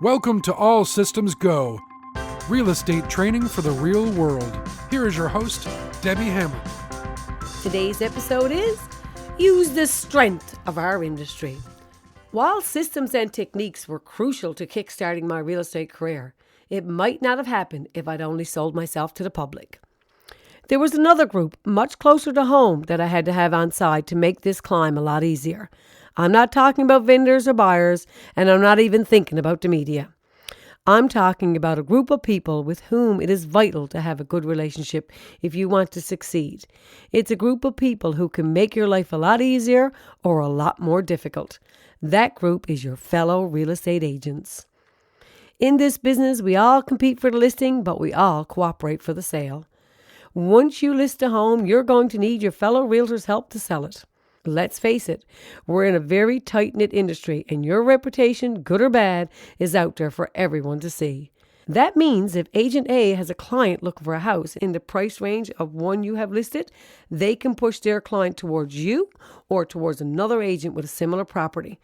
Welcome to All Systems Go, real estate training for the real world. Here is your host, Debbie Hamlin. Today's episode is Use the Strength of Our Industry. While systems and techniques were crucial to kickstarting my real estate career, it might not have happened if I'd only sold myself to the public. There was another group much closer to home that I had to have on side to make this climb a lot easier. I'm not talking about vendors or buyers, and I'm not even thinking about the media. I'm talking about a group of people with whom it is vital to have a good relationship if you want to succeed. It's a group of people who can make your life a lot easier or a lot more difficult. That group is your fellow real estate agents. In this business, we all compete for the listing, but we all cooperate for the sale. Once you list a home, you're going to need your fellow realtors' help to sell it. Let's face it, we're in a very tight-knit industry, and your reputation, good or bad, is out there for everyone to see. That means if Agent A has a client looking for a house in the price range of one you have listed, they can push their client towards you or towards another agent with a similar property.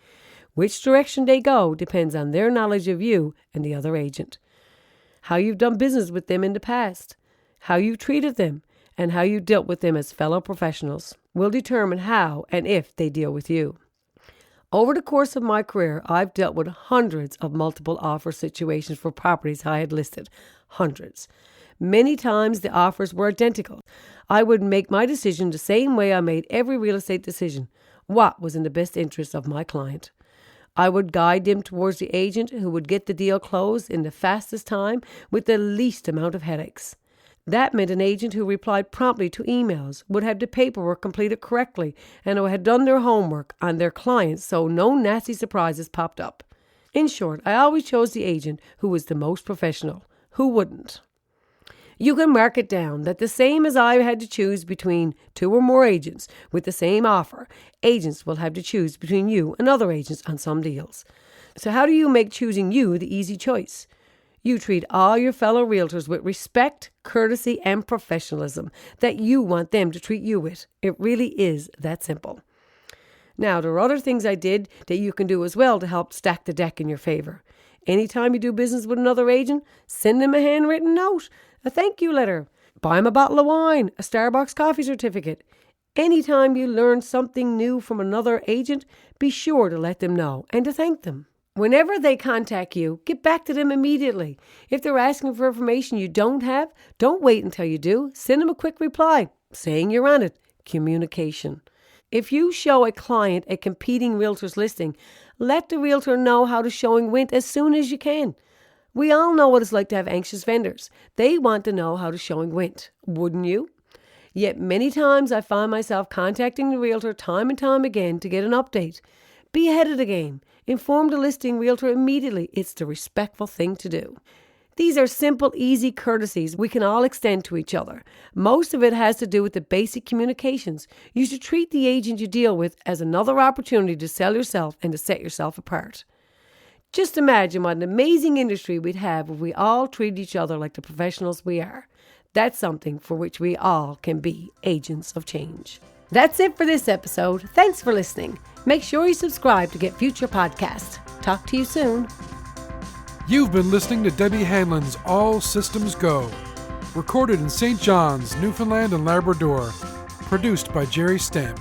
Which direction they go depends on their knowledge of you and the other agent. How you've done business with them in the past, how you treated them, and how you dealt with them as fellow professionals will determine how and if they deal with you. Over the course of my career, I've dealt with hundreds of multiple offer situations for properties I had listed. Hundreds. Many times the offers were identical. I would make my decision the same way I made every real estate decision. What was in the best interest of my client? I would guide them towards the agent who would get the deal closed in the fastest time with the least amount of headaches. That meant an agent who replied promptly to emails, would have the paperwork completed correctly, and who had done their homework on their clients so no nasty surprises popped up. In short, I always chose the agent who was the most professional. Who wouldn't? You can mark it down that the same as I had to choose between two or more agents with the same offer, agents will have to choose between you and other agents on some deals. So how do you make choosing you the easy choice? You treat all your fellow realtors with respect, courtesy, and professionalism that you want them to treat you with. It really is that simple. Now, there are other things I did that you can do as well to help stack the deck in your favor. Anytime you do business with another agent, send them a handwritten note, a thank you letter, buy them a bottle of wine, a Starbucks coffee certificate. Anytime you learn something new from another agent, be sure to let them know and to thank them. Whenever they contact you, get back to them immediately. If they're asking for information you don't have, don't wait until you do. Send them a quick reply, saying you're on it. Communication. If you show a client a competing realtor's listing, let the realtor know how the showing went as soon as you can. We all know what it's like to have anxious vendors. They want to know how the showing went. Wouldn't you? Yet many times I find myself contacting the realtor time and time again to get an update. Be ahead of the game. Inform the listing realtor immediately. It's the respectful thing to do. These are simple, easy courtesies we can all extend to each other. Most of it has to do with the basic communications. You should treat the agent you deal with as another opportunity to sell yourself and to set yourself apart. Just imagine what an amazing industry we'd have if we all treated each other like the professionals we are. That's something for which we all can be agents of change. That's it for this episode. Thanks for listening. Make sure you subscribe to get future podcasts. Talk to you soon. You've been listening to Debbie Hanlon's All Systems Go, recorded in St. John's, Newfoundland and Labrador, produced by Jerry Stamp.